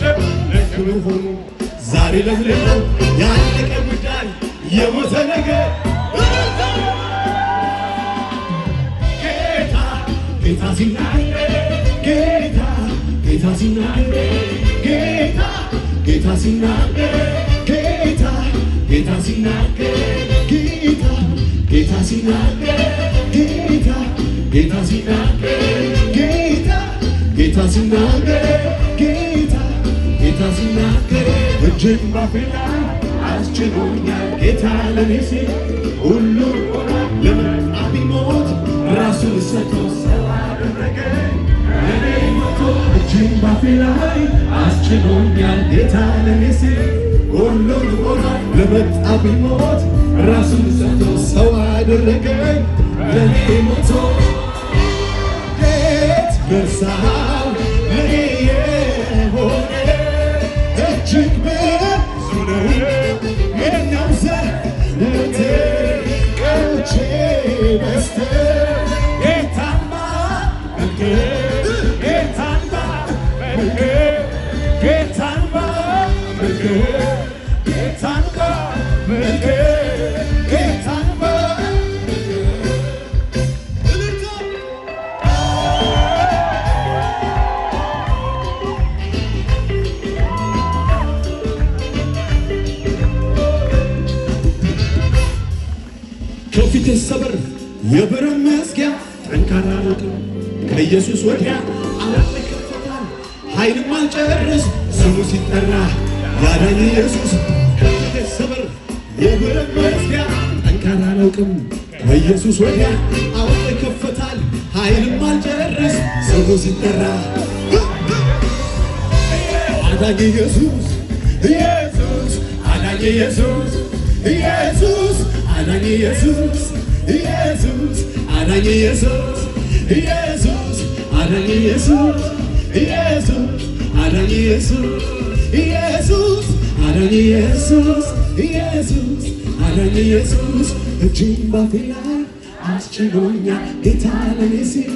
ማጨብጨብ ለክብር ሆኖ ዛሬ ለምልመው ያለቀ ጉዳይ የሞተ ነገር ጌታ ጌታ ሲናገር ጌታ ጌታ ሲናገር ጌታ ጌታ ሲናገር ጌታ ጌታ ሲናገር ጌታ ጌታ ሲናገር ጌታ ጌታ ሲናገር ጌታ ጌታ ሲናገር ጌታ ጌታ ሲናገር እጅን ባፌ ላይ አስችሎኛል ጌታ ለኔ ሲል ሁሉ ለመጣ ቢሞት ራሱን ሰጥቶ ሰው አደረገኝ ለኔ ሞቶ እጅን ባፌ ላይ አስችሎኛል ጌታ ለኔ ሲል ሁሉ ለመጣ ቢሞት ራሱን ሰጥቶ ሰው አደረገኝ ለኔ ሞቶ ጌት ደርሰሃል ለኔ የሆነ እጅግ ብዙ ነው የኛው ዘመቴ ቀቼ በስተ ጌታማ መንገድ ጌታማ መንገድ ጌታማ መንገድ ጌታማ መንገድ ጌታማ ከፊት ሰበር የብረት መዝጊያ ጠንካራ ነው ከኢየሱስ ወዲያ ዓለም ይከፈታል ኃይልም አልጨርስ ስሙ ሲጠራ ያዳኝ ኢየሱስ ከፊት ሰበር የብረት መዝጊያ ጠንካራ ነው ከኢየሱስ ወዲያ ዓለም ይከፈታል ኃይልም አልጨርስ ስሙ ሲጠራ አዳኝ ኢየሱስ ኢየሱስ አዳኝ ኢየሱስ ኢየሱስ አዳኝ ኢየሱስ ኢየሱስ አዳኝ ኢየሱስ ኢየሱስ አዳኝ ኢየሱስ ኢየሱስ አዳኝ ኢየሱስ ኢየሱስ አዳኝ ኢየሱስ ኢየሱስ አዳኝ ኢየሱስ እጅን ባፌ ላይ አስችሎኛል ጌታ ለኔ ሲል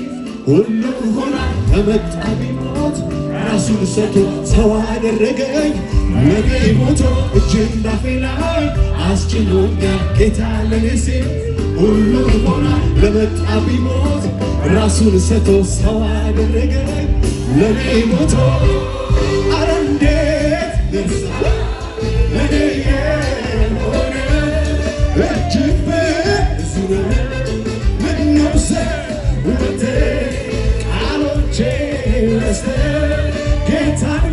ሁሉ ሆና ከመጣ ቢሞት ራሱን ሰጥቶ ሰው አደረገኝ ለኔ ሞቶ እጅን ባፌ ላይ አስችሎኛል ጌታ ለኔ ሲል ሁሉ ሆና ለመጣ ቢሞት ራሱን ሰጥቶ ሰው አደረገኝ ለኔ ሞቶ አረ እንዴት ደርሰሃል ለኔ የሆነ እጅግ ብዙ ነው ምነው ሰውነቴ ቃሎቼ ረስተ ጌታን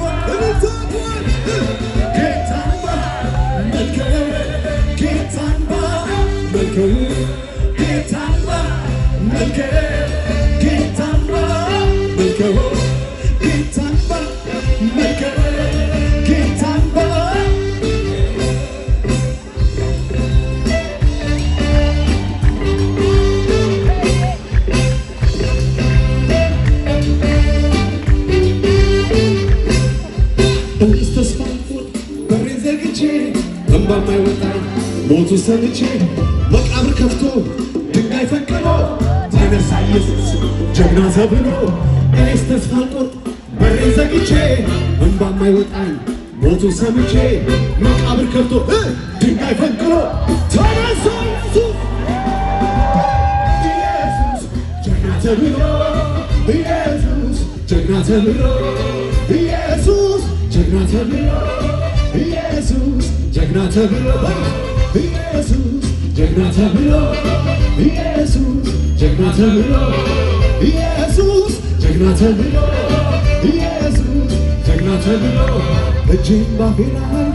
ሞቱ ሰምቼ መቃብር ከፍቶ ድንጋይ ፈንቅሎ ተነሳ ኢየሱስ ጀግና ተብሎ እኔስ ተስፋ አልቆርጥ በሬን ዘግቼ እንባ የማይወጣኝ ሞቱ ሰምቼ መቃብር ከፍቶ ድንጋይ ፈንቅሎ ተነሳ ኢየሱስ ጀግና ተብሎ ኢየሱስ ጀግና ተብሎ ኢየሱስ ጀግና ተብሎ ኢየሱስ ጀግና ተብሎ ኢየሱስ ጀግና ተብሎ ኢየሱስ ጀግና ተብሎ ኢየሱስ ጀግና ተብሎ ኢየሱስ ጀግና ተብሎ እጅን ባፌ ላይ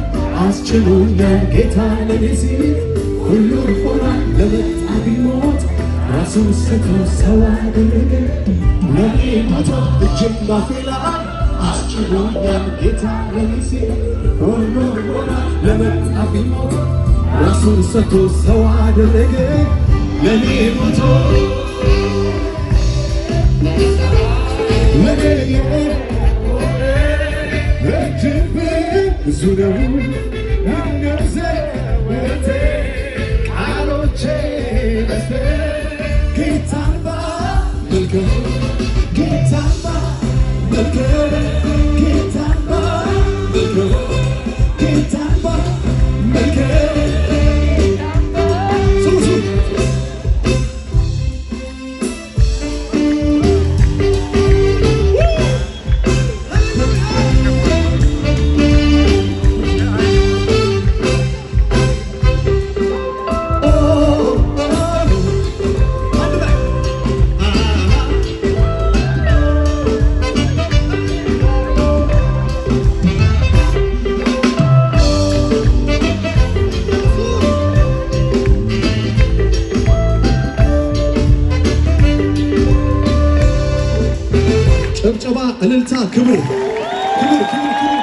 አስችሎኛል ጌታ ለኔ ሲል ሁሉ ሆኗል ለመጣ ቢሞት ራሱን ሰጥቶ ሰው አደረገኝ ለኔ ሞቶ እጅን ባፌ ላይ አስችሎኛል ጌታ ለኔ ሲል ሁሉ ሆኗል ለመጣ ቢሞት ራሱን ሰጥቶ ሰው አደረገኝ ለኔ ሞቶ ለኔ እጅግ ብዙ ነው ምነው ዘወትር ቃሎቼ በዝተው ጌታን ባመልከው ጌታን ባመልከው ጌታን ክብር ክብር ክብር ክብር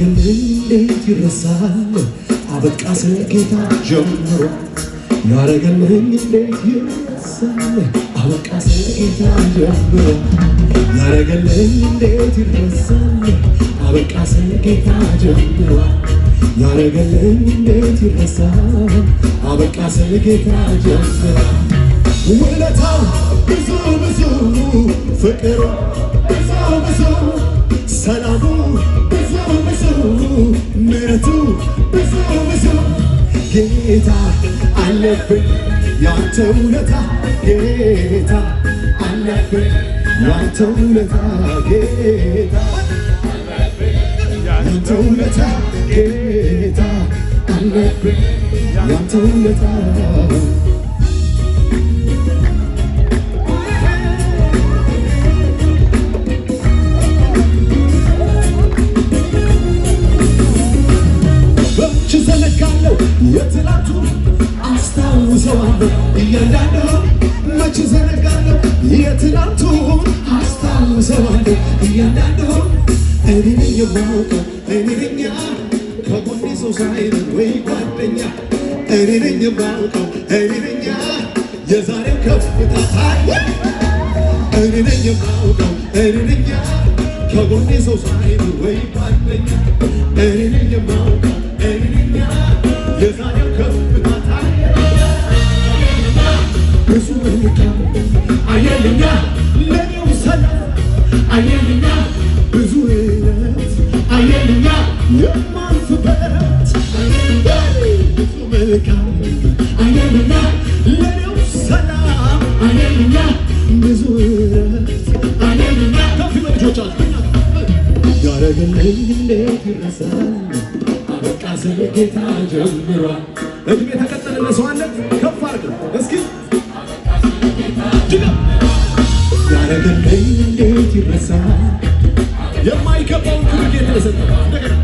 እንዴት ይረሳል አበቃ ስለ ጌታ ጀምሮ ያረገልኝ እንዴት ይረሳል አበቃ ስለ ጌታ ጀምሮ ያረገልኝ እንዴት ይረሳል አበቃ ስለ ጌታ ጀምሮ ያረገልኝ እንዴት ይረሳል አበቃ ስለ ጌታ ጀምሮ ውለታው ብዙ ብዙ ፍቅሩ ብዙ ብዙ ሰላሙ ብዙ ብዙ ምሕረቱ ብዙ ብዙ ጌታ አለብኝ ያንተ ውለታ ጌታ አለብኝ ያንተ ውለታ ጌታ ያንተ ውለታ ጌታ አለብኝ ያንተ ውለታ የትላንቱን አስታውሰዋለሁ እያንዳንዱ መች ዘነጋለሁ የትላንቱን አስታውሰዋለሁ እያንዳንዱ እኔ ነኝ የማውቀው እኔ ነኝ ከጎኔ ሰው ሳይኖር ወይ ጓደኛ እኔ ነኝ የማውቀው እኔ ነኝ የዛሬው ከፍታ ታየ እኔ ነኝ የማውቀው እኔ ነኝ ከጎኔ ሰው ሳይኖር ወይ ጓደኛ እኔ ነኝ የማውቀው እኔ ነኝ የዛሬው ከፍታ ታየ ብዙ መልካም አየልኛ ለኔው ሰላም አየልኛ ብዙ እለት አየልኛ የማልፍበት ብዙ መልካም አየልኛ ለኔው ሰላም አየልኛ ብዙ እለት አየልኛ ከፍ በልጆቻችሁ ያረገልኝ እንዴት ይረሳል አበቃ ስለ ጌታ ጀምሯል። እድሜ ተቀጠለ ሰው አለ ከፍ አድርገው እስኪ ያረገልኝ እንዴት ይረሳል የማይገባውን ክብር ጌታ የሰጠው እንደገና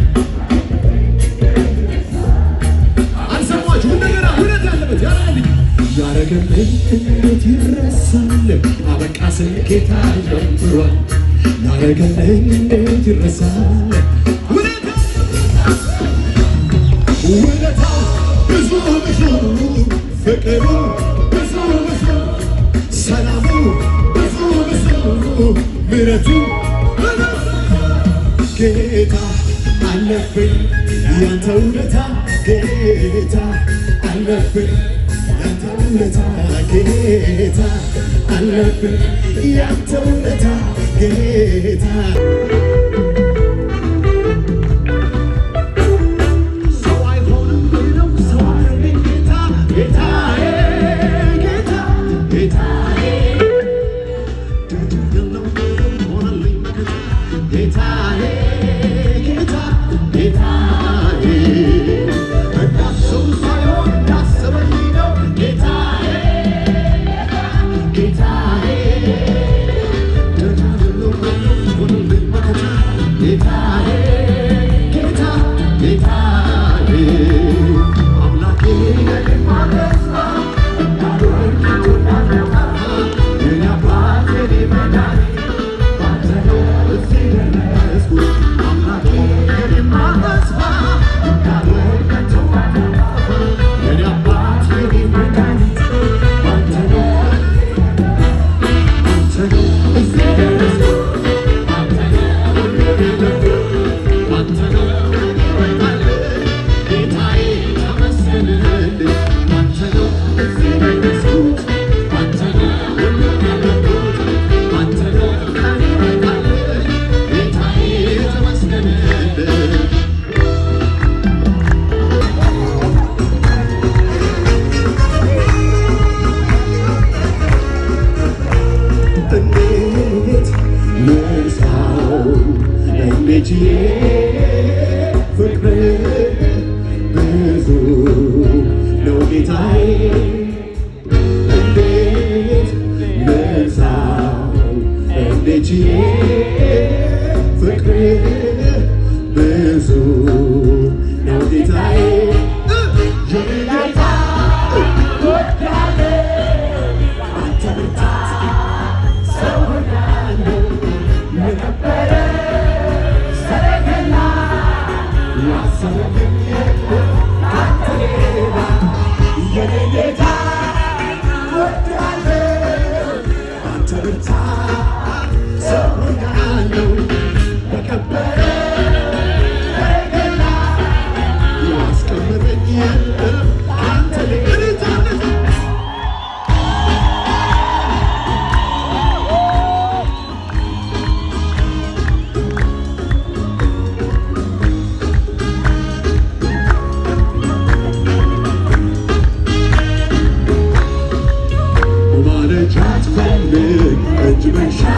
አልሰማችሁ እንደገና እውነት ያለበት ያረገልኝ እንዴት ይረሳል አበቃ ስለ ጌታ ጀምሯል ያረገልኝ እንዴት ይረሳል ውለታው ብዙ ብዙ ፍቅሩ ብዙ ብዙ ሰላሙ ብዙ ብዙ ምሕረቱ ጌታ አለብኝ ያንተ ውለታ ጌታ አለብኝ ያንተ ውለታ ጌታ አለብኝ ያንተ ውለታ ጌታ Get እንዴት ልርሳው እንዴት ፍቅር ብዙ ነው ጌታዬ Each